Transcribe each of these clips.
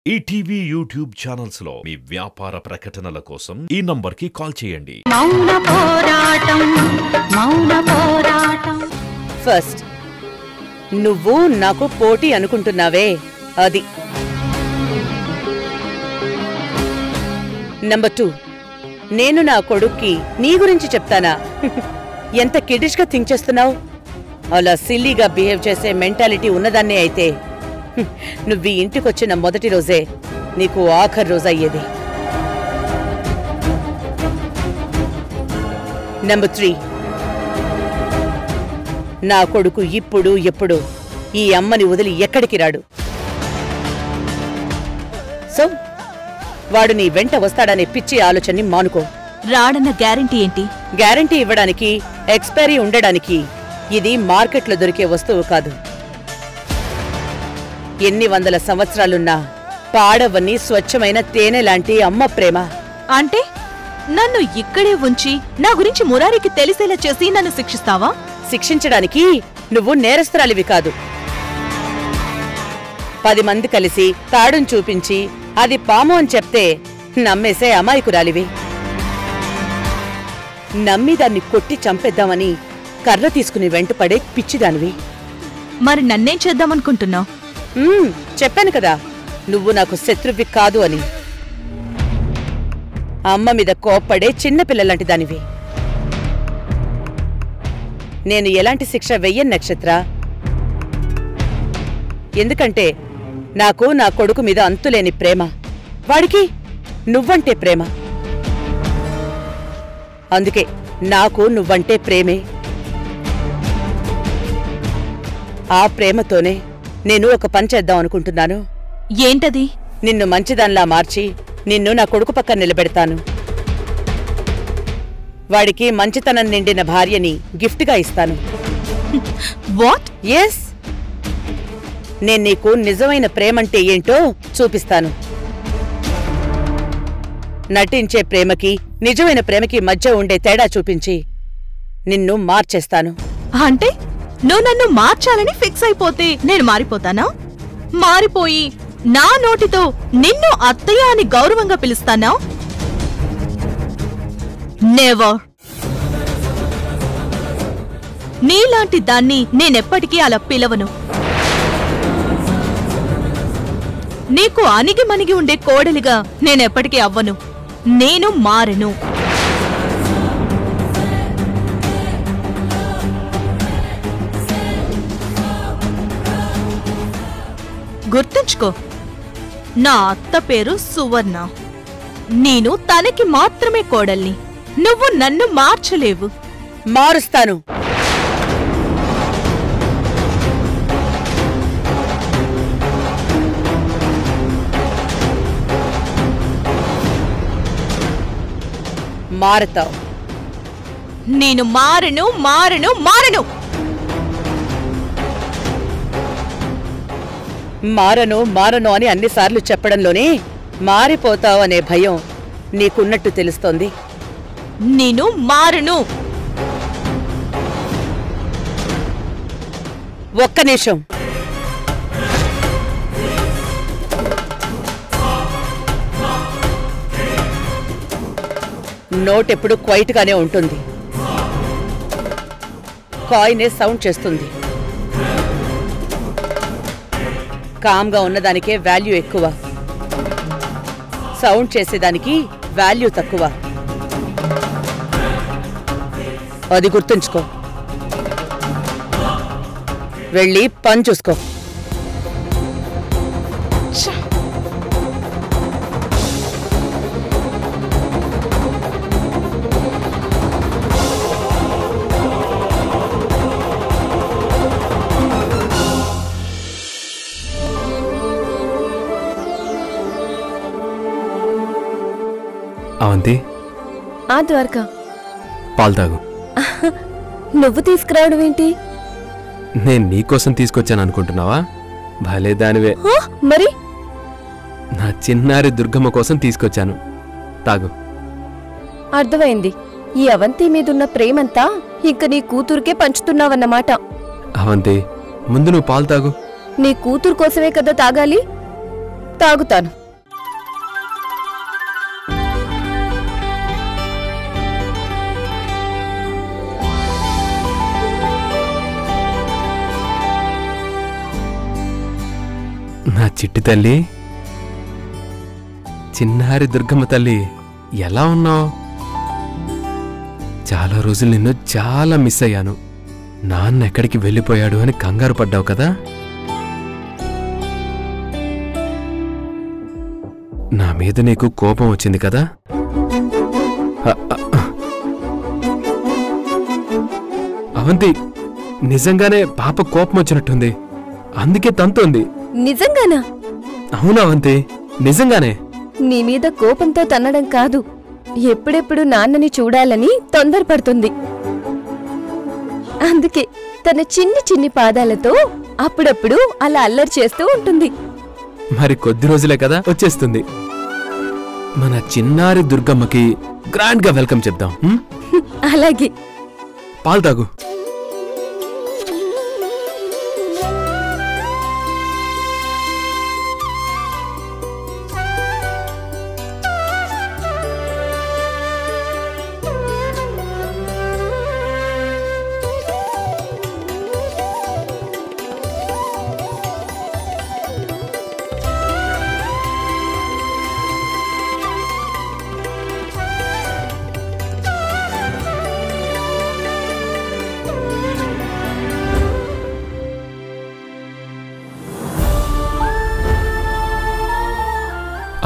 ETV YouTube channels లో మీ వ్యాపార ప్రకటనల కోసం ఈ నంబర్కి కాల్ చేయండి. ఫస్ట్ నువ్వు నాకు పోటీ అనుకుంటున్నావే అది. నంబర్ 2 నేను నా కొడుక్కి నీ గురించి చెప్తానా? ఎంత కిడిష్గా థింక్ చేస్తున్నావు? అలా సిల్లీగా బిహేవ్ చేసే మెంటాలిటీ ఉన్నదాన్నే అయితే నువ్వు ఇంటికొచ్చిన మొదటి రోజే నీకు ఆఖరి రోజు అయ్యేది. నంబర్ 3 నా కొడుకు ఇప్పుడు ఎప్పుడు ఈ అమ్మని వదిలి ఎక్కడికి రాడు. సో వాడు నీ వెంట వస్తాడనే పిచ్చి ఆలోచనని మానుకో. రాడన్న గ్యారంటీ ఏంటి? గ్యారంటీ ఇవ్వడానికి, ఎక్స్పైరీ ఉండడానికి ఇది మార్కెట్లో దొరికే వస్తువు కాదు. ఎన్ని వందల సంవత్సరాలున్నా పాడవని స్వచ్ఛమైన తేనె లాంటి అమ్మ ప్రేమ. అంటే నన్ను ఇక్కడే ఉంచి నా గురించి మురారికి తెలిసేలా చేసి నన్ను శిక్షిస్తావా? శిక్షించడానికి నువ్వు నేరస్తురాలివి కాదు. 10 మంది కలిసి తాడును చూపించి అది పాము అని చెప్తే నమ్మేసే అమాయకురాలివి. నమ్మి దాన్ని కొట్టి చంపేద్దామని కర్ర తీసుకుని వెంటపడే పిచ్చిదానివి. మరి నన్నేం చేద్దామనుకుంటున్నావు? చెప్పాను కదా నువ్వు నాకు శత్రువి కాదు అని. అమ్మ మీద కోప్పడే చిన్నపిల్లలాంటి దానివి. నేను ఎలాంటి శిక్ష వెయ్యను నక్షత్ర. ఎందుకంటే నాకు నా కొడుకు మీద అంతులేని ప్రేమ, వాడికి నువ్వంటే ప్రేమ. అందుకే నాకు నువ్వంటే ప్రేమే. ఆ ప్రేమతోనే నేను ఒక పని చేద్దాం అనుకుంటున్నాను. ఏంటది? నిన్ను మంచిదాన్లా మార్చి నిన్ను నా కొడుకు పక్కన నిలబెడతాను. వాడికి మంచితనం నిండిన భార్యని గిఫ్ట్గా ఇస్తాను. వాట్? ఎస్, నేను నీకు నిజమైన ప్రేమంటే ఏంటో చూపిస్తాను. నటించే ప్రేమకి నిజమైన ప్రేమకి మధ్య ఉండే తేడా చూపించి నిన్ను మార్చేస్తాను. అంటే నువ్వు నన్ను మార్చాలని ఫిక్స్ అయిపోతే నేను మారిపోతానా? మారిపోయి నా నోటితో నిన్ను అత్తయ్య అని గౌరవంగా పిలుస్తానా? నెవర్. నీలాంటి దాన్ని నేనెప్పటికీ అలా పిలవను. నీకు అణిగి మణిగి ఉండే కోడలిగా నేనెప్పటికీ అవ్వను. నేను మారెను. గుర్తుంచుకో, నా అత్త పేరు సువర్ణ. నేను తనకి మాత్రమే కోడల్ని. నువ్వు నన్ను మార్చలేవు. మారుస్తాను. మారతావు. నేను మారను మారను మారను. మారను మారను అని అన్నిసార్లు చెప్పడంలోనే మారిపోతావు అనే భయం నీకున్నట్టు తెలుస్తోంది. నేను మారను. ఒక్క నిమిషం. నోటెప్పుడు క్వైట్గానే ఉంటుంది. కాయినే సౌండ్ చేస్తుంది. కామ్గా ఉన్నదానికే వాల్యూ ఎక్కువ, సౌండ్ చేసేదానికి వాల్యూ తక్కువ. అది గుర్తుంచుకో. వెళ్ళి పని చూసుకో. అవంతి, ఆ ద్వారకా, పాలు తాగు. నువ్వు తీసుకురావడం ఏంటి? నేను నీకోసం తీసుకొచ్చాను అనుకుంటున్నావా? భలే దానివే. మరి నా చిన్నారి దుర్గమ్మ కోసం తీసుకొచ్చాను. తాగు. అర్థమైంది. ఈ అవంతి మీదున్న ప్రేమంతా ఇంక నీ కూతురుకే పంచుతున్నావన్నమాట. అవంతి, ముందు నువ్వు పాలు తాగు. నీ కూతురు కోసమే కదా తాగాలి. తాగుతాను. నా చిట్టి తల్లి, చిన్నారి దుర్గమ్మ తల్లి, ఎలా ఉన్నావు? చాలా రోజులు నిన్ను చాలా మిస్ అయ్యాను. నాన్న ఎక్కడికి వెళ్ళిపోయాడు అని కంగారు పడ్డావు కదా? నా మీద నీకు కోపం వచ్చింది కదా? అవంతి, నిజంగానే పాప కోపం వచ్చినట్టుంది, అందుకే తంతోంది. నిజంగానా? అవునా అవంతి, నిజంగానే. నీ మీద కోపంతో తన్నడం కాదు, ఎప్పుడెప్పుడు నాన్నని చూడాలని తొందరపడుతుంది. అందుకే తన చిన్ని చిన్ని పాదాలతో అప్పుడప్పుడు అలా అల్లరి చేస్తూ ఉంటుంది. మరి కొద్ది రోజులే కదా వచ్చేస్తుంది. మన చిన్నారి దుర్గమ్మకి గ్రాండ్ గా వెల్కమ్ చెప్దాం. అలాగే. పాలు తాగు.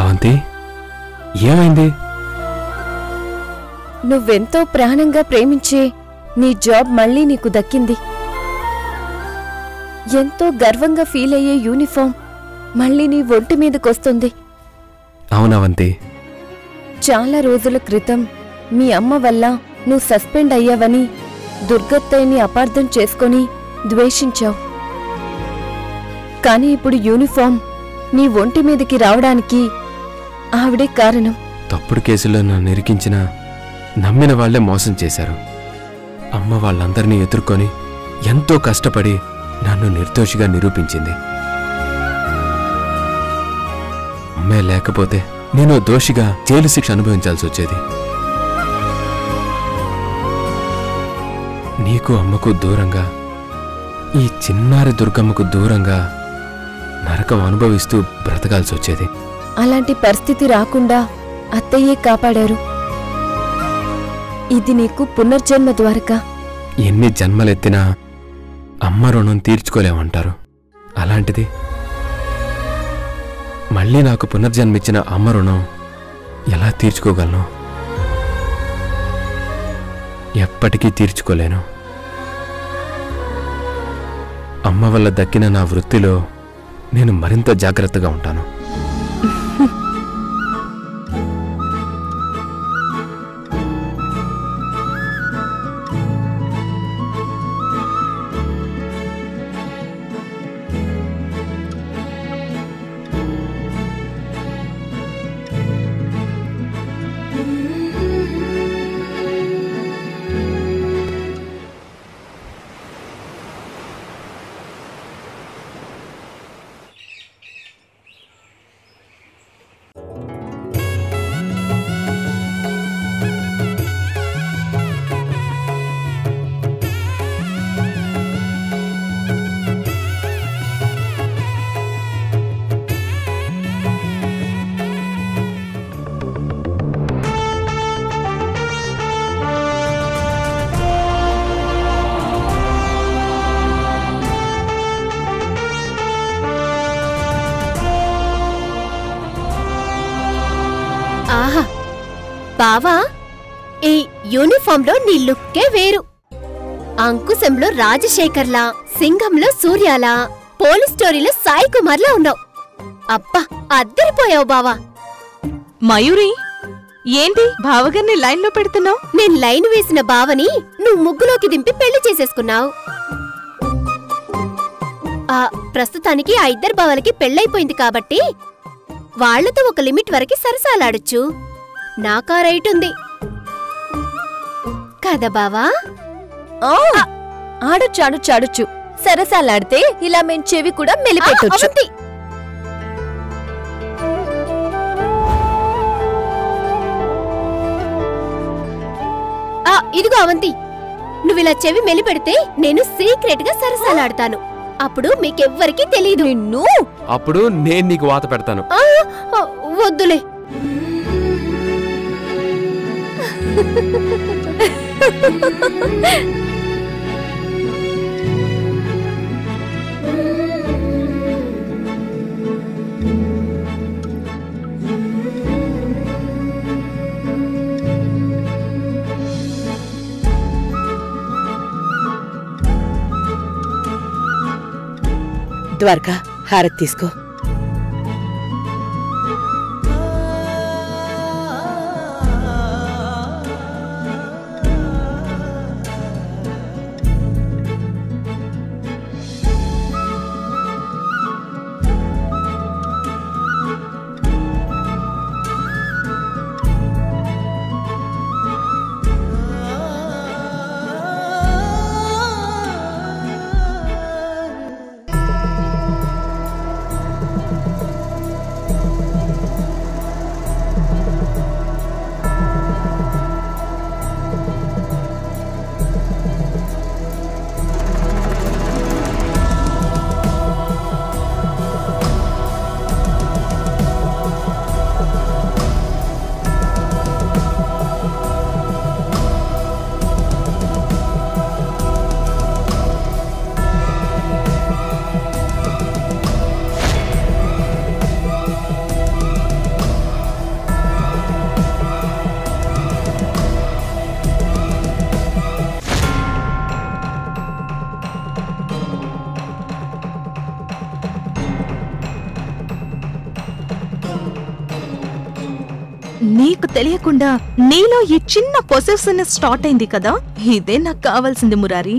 అవంతి, ఏమైంది? నువ్వెంతో ప్రాణంగా ప్రేమించే నీ జాబ్ మళ్ళీ నీకు దక్కింది. ఎంతో గర్వంగా ఫీల్ అయ్యే యూనిఫామ్ మళ్ళీ నీ ఒంటి మీదకొస్తుంది. అవునవంతి. చాలా రోజుల క్రితం మీ అమ్మ వల్ల నువ్వు సస్పెండ్ అయ్యావని దుర్గత్తయ్యని అపార్థం చేసుకొని ద్వేషించావు. కాని ఇప్పుడు యూనిఫామ్ నీ ఒంటి మీదకి రావడానికి ఆవిడే కారణం. తప్పుడు కేసులో నన్ను ఇరికించిన నమ్మిన వాళ్లే మోసం చేశారు. అమ్మ వాళ్ళందరినీ ఎదుర్కొని ఎంతో కష్టపడి నన్ను నిర్దోషిగా నిరూపించింది. అమ్మే లేకపోతే నేను దోషిగా జైలు శిక్ష అనుభవించాల్సి వచ్చేది. నీకు అమ్మకు దూరంగా, ఈ చిన్నారి దుర్గమ్మకు దూరంగా నరకం అనుభవిస్తూ బ్రతకాల్సి వచ్చేది. అలాంటి పరిస్థితి రాకుండా అత్తయ్యే కాపాడారు. ఇది నీకు పునర్జన్మ ద్వారక. ఎన్ని జన్మలెత్తినా అమ్మ రుణం తీర్చుకోలేమంటారు. అలాంటిది మళ్ళీ నాకు పునర్జన్మిచ్చిన అమ్మ రుణం ఎలా తీర్చుకోగలను? ఎప్పటికీ తీర్చుకోలేను. అమ్మ వల్ల దక్కిన నా వృత్తిలో నేను మరింత జాగ్రత్తగా ఉంటాను. ఆహా బావా, ఈ యూనిఫామ్లో నీ లుక్కే వేరు. అంకుశంలో రాజశేఖర్లా, సింగంలో సూర్యాలా, పోలీస్ స్టోరీలో సాయి కుమార్లా ఉన్నావు. అబ్బా, అద్దరిపోయావు బావా. మయూరి, ఏంటి బావగారిని లైన్లో పెడుతున్నావు? నేను లైన్ వేసిన బావని నువ్వు ముగ్గులోకి దింపి పెళ్లి చేసేసుకున్నావు. ప్రస్తుతానికి ఆ ఇద్దరు బావలకి పెళ్ళైపోయింది కాబట్టి వాళ్లతో ఒక లిమిట్ వరకు సరసాలాడొచ్చు. నాకా రైట్ ఉంది కదా బావా? ఆడొచ్చు. సరసాలాడితే ఇలా మేం చెవి కూడా మెలిపెట్టొచ్చు. ఇదిగో అవంతి, నువ్విలా చెవి మెలిపెడితే నేను సీక్రెట్ గా సరసాలాడతాను. అప్పుడు మీకెవ్వరికీ తెలీదు. నిన్ను అప్పుడు నేను నీకు వాత పెడతాను. వద్దులే. ద్వారకా, హారతి తీసుకో. నీకు తెలియకుండా నీలో ఈ చిన్న పొసెసివ్నెస్ స్టార్ట్ అయింది కదా, ఇదే నాకు కావాల్సింది మురారి.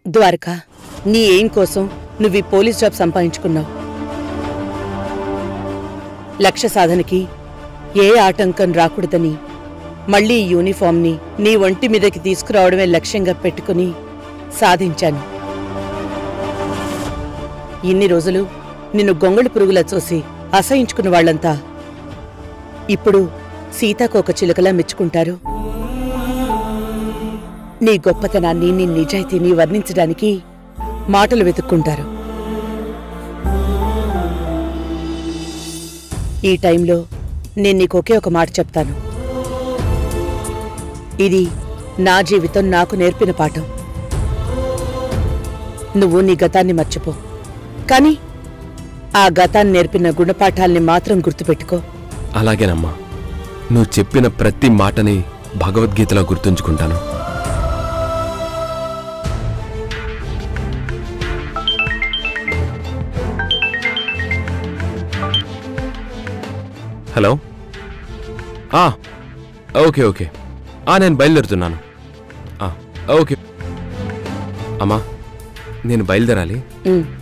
ద్వారకా, నీ ఎయిం కోసం నువ్వు ఈ పోలీస్ జాబ్ సంపాదించుకున్నావు. లక్ష్య సాధనకి ఏ ఆటంకం రాకూడదని మళ్లీ ఈ యూనిఫామ్ని నీ ఒంటి మీదకి తీసుకురావడమే లక్ష్యంగా పెట్టుకుని సాధించాను. ఇన్ని రోజులు నిన్ను గొంగళి పురుగులా చూసి అసహించుకున్న వాళ్లంతా ఇప్పుడు సీతాకోక చిలుకలా మెచ్చుకుంటారు. నీ గొప్పతనాన్ని, నీ నిజాయితీని వర్ణించడానికి మాటలు వెతుక్కుంటారు. ఈ టైంలో నేను నీకు ఒకే ఒక మాట చెప్తాను. ఇది నా జీవితం నాకు నేర్పిన పాఠం. నువ్వు నీ గతాన్ని మర్చిపో, కానీ ఆ గతాన్ని నేర్పిన గుణపాఠాల్ని మాత్రం గుర్తుపెట్టుకో. అలాగేనమ్మా, నువ్వు చెప్పిన ప్రతి మాటని భగవద్గీతలో గుర్తుంచుకుంటాను. హలో, ఓకే ఓకే, నేను బయలుదేరుతున్నాను. ఓకే అమ్మా, నేను బయలుదేరాలి.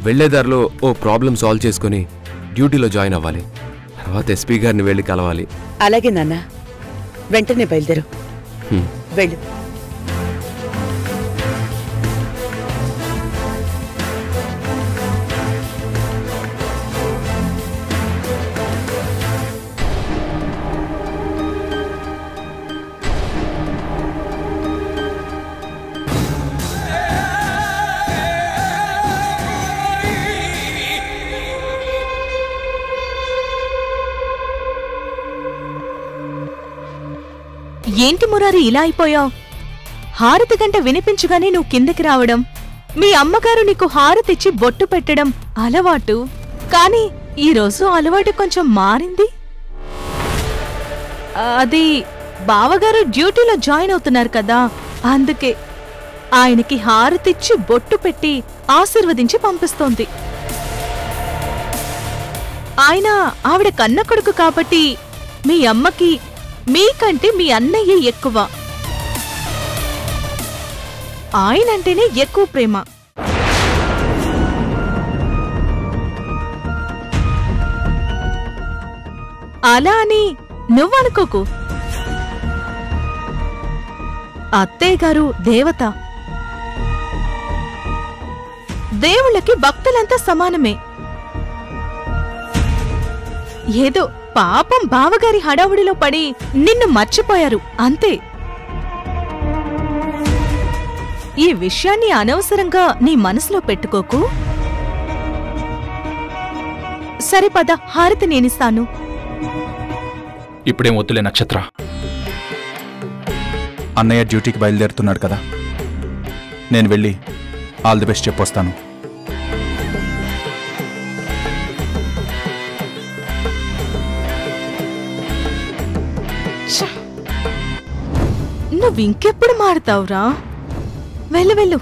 వెళ్లేదారిలో ఓ ప్రాబ్లం సాల్వ్ చేసుకుని డ్యూటీలో జాయిన్ అవ్వాలి. తర్వాత ఎస్పీ గారిని వెళ్ళి కలవాలి. అలాగే నాన్న, వెంటనే బయలుదేరు. వెళ్ళు. ఏంటి మురారి ఇలా అయిపోయావు? హారతి గంట వినిపించగానే నువ్వు కిందకి రావడం, మీ అమ్మగారు నీకు హారతిచ్చి బొట్టు పెట్టడం అలవాటు. కానీ ఈరోజు అలవాటు కొంచెం మారింది. అది బావగారు డ్యూటీలో జాయిన్ అవుతున్నారు కదా, అందుకే ఆయనకి హారతిచ్చి బొట్టు పెట్టి ఆశీర్వదించి పంపిస్తోంది. ఆయన ఆవిడ కన్న కొడుకు కాబట్టి మీ అమ్మకి మీకంటే మీ అన్నయ్య ఎక్కువ. ఆయనంటేనే ఎక్కువ ప్రేమ. అలా అని నువ్వనుకోకు. అత్తయ్య గారు దేవత. దేవుళ్ళకి భక్తులంతా సమానమే. ఏదో పాపం బావగారి హడావుడిలో పడి నిన్ను మర్చిపోయారు అంతే. ఈ విషయాన్ని అనవసరంగా నీ మనసులో పెట్టుకోకు. సరే పద, హారతి నేనిస్తాను. ఇప్పుడేం వద్దులే నక్షత్ర. అన్నయ్య డ్యూటీకి బయలుదేరుతున్నాడు కదా, నేను వెళ్ళి ఆల్ ది బెస్ట్ చెప్పొస్తాను. నువ్వింకెప్పుడు మారుతావురా? వెళ్ళు వెళ్ళు.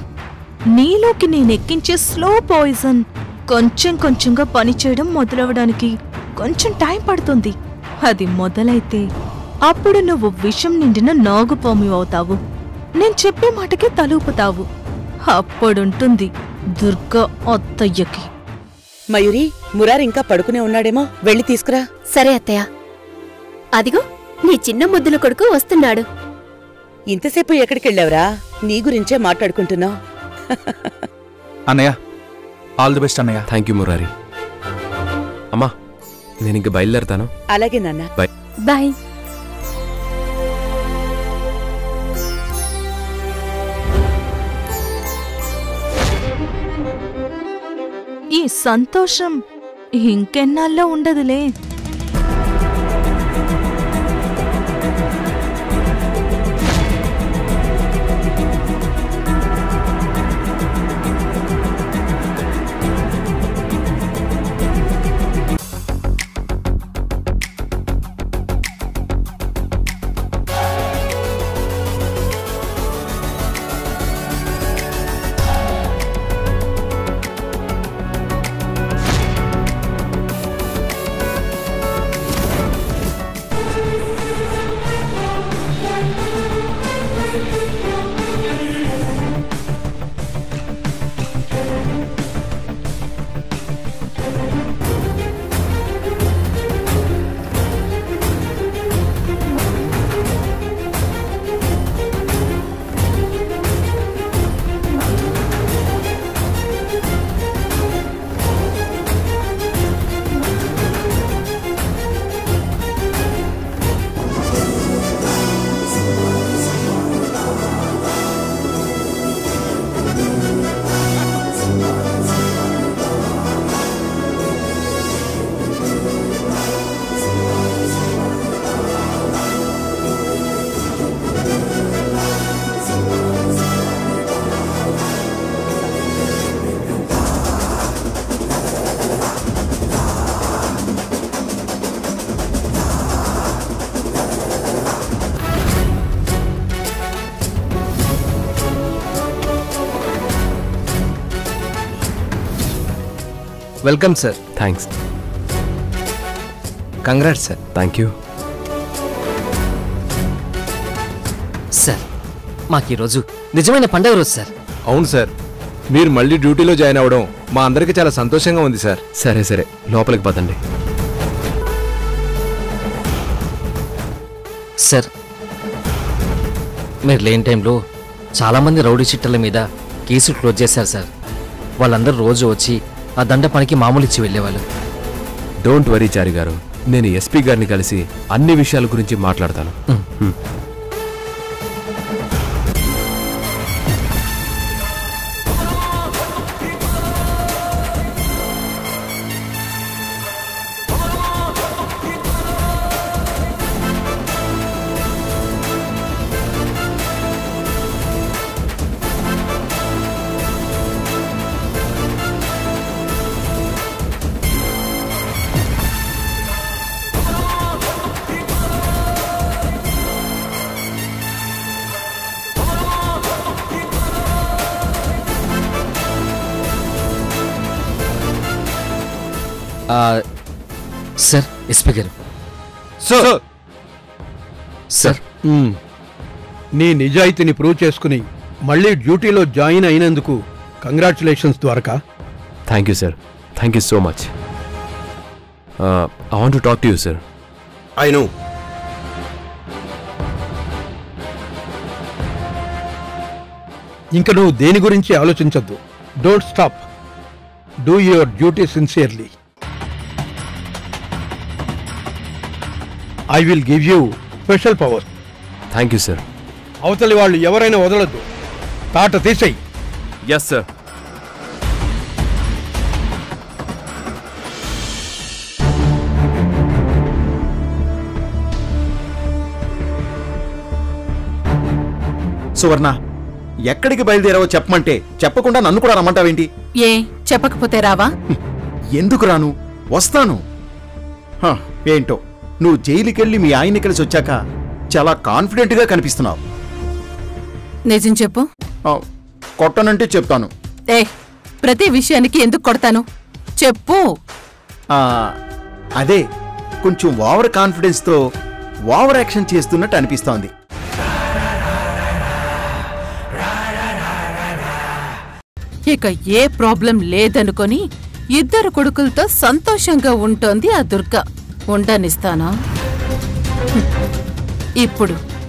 నీలోకి నేనెక్కించే స్లో పాయిజన్ కొంచెం కొంచెంగా పనిచేయడం మొదలవడానికి కొంచెం టైం పడుతుంది. అది మొదలైతే అప్పుడు నువ్వు విషం నిండిన నాగుపాము అవుతావు. నేను చెప్పే మాటకి తలూపుతావు. అప్పుడుంటుంది దుర్గా అత్తయ్యకి. మయూరి, మురారి ఇంకా పడుకునే ఉన్నాడేమో, వెళ్ళి తీసుకురా. సరే అత్తయ్య. అదిగో నీ చిన్న ముద్దుల కొడుకు వస్తున్నాడు. ఇంతసేపు ఎక్కడికెళ్ళావురా? నీ గురించే మాట్లాడుకుంటున్నావు. అన్నయ్య, ఆల్ ది బెస్ట్ అన్నయ్య. Thank you Murari. అమ్మా, నేను ఇంక బయలుదేరతాను. అలాగే నాన్న. బాయ్. బాయ్. ఈ సంతోషం ఇంకెన్నాళ్ళో ఉండదులే. Welcome sir. Thanks. Congrats sir. Thank you sir, మాకు ఈరోజు నిజమైన పండగ రోజు సార్. అవును సార్, మీరు మళ్ళీ డ్యూటీలో జాయిన్ అవ్వడం మా అందరికీ చాలా సంతోషంగా ఉంది సార్. సరే సరే, లోపలికి పదండి. సార్, మీరు లేని టైంలో చాలామంది రౌడీ చిట్టల మీద కేసులు క్లోజ్ చేశారు సార్. వాళ్ళందరూ రోజు వచ్చి ఆ దండ పనికి మామూలు ఇచ్చి వెళ్ళేవాళ్ళు. డోంట్ వరీ చారి గారు, నేను ఎస్పీ గారిని కలిసి అన్ని విషయాల గురించి మాట్లాడతాను. సార్, ఎస్పీ గారు. సార్ సార్, నీ నిజాయితీని ప్రూవ్ చేసుకుని మళ్ళీ డ్యూటీలో జాయిన్ అయినందుకు congratulations Dwaraka. Thank you sir. Thank you so much. I want to talk to you sir. I know. ఇంక నువ్వు దేని గురించి ఆలోచించద్దు. Don't stop. Do your duty sincerely. I will give you special power. Thank you sir. అవతలి వాళ్ళు ఎవరైనా వదలొద్దు. తాట తీసేయి. Yes sir. సువర్ణ, ఎక్కడికి బయలుదేరావో చెప్పమంటే చెప్పకుండా నన్ను కూడా రమ్మంటావేంటి? ఏ చెప్పకపోతే రావా? ఎందుకు రాను, వస్తాను. ఏంటో నువ్వు జైలుకెళ్ళి మీ ఆయన్ని కలిసి వచ్చాక చాలా కాన్ఫిడెంట్గా కనిపిస్తున్నావు. నిజం చెప్పు. కొట్టనంటే చెప్తాను. ప్రతి విషయానికి ఎందుకు కొడతాను చెప్పు. అదే కొంచెం ఓవర్ కాన్ఫిడెన్స్తో ఓవర్ యాక్షన్ చేస్తున్నట్టు అనిపిస్తోంది. ఇక ఏ ప్రాబ్లం లేదనుకొని ఇద్దరు కొడుకులతో సంతోషంగా ఉంటోంది ఆ దుర్గ. ఉండనిస్తానా?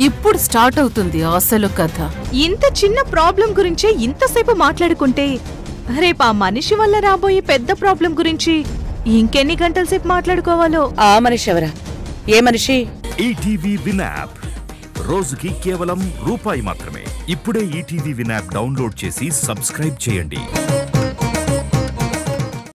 ఇప్పుడు స్టార్ట్ అవుతుంది అసలు కథ. ఇంత చిన్న ప్రాబ్లం గురించే ఇంతసేపు మాట్లాడుకుంటే రేపు ఆ మనిషి వల్ల రాబోయే పెద్ద ప్రాబ్లం గురించి ఇంకెన్ని గంటల సేపు మాట్లాడుకోవాలో. ఆ మనిషి ఎవరా? ఏ మనిషి? ఈటీవీ విన్ యాప్ రోజుకి కేవలం ₹1 మాత్రమే. ఇప్పుడే ఈటీవీ విన్ యాప్ డౌన్లోడ్ చేసి సబ్స్క్రైబ్ చేయండి.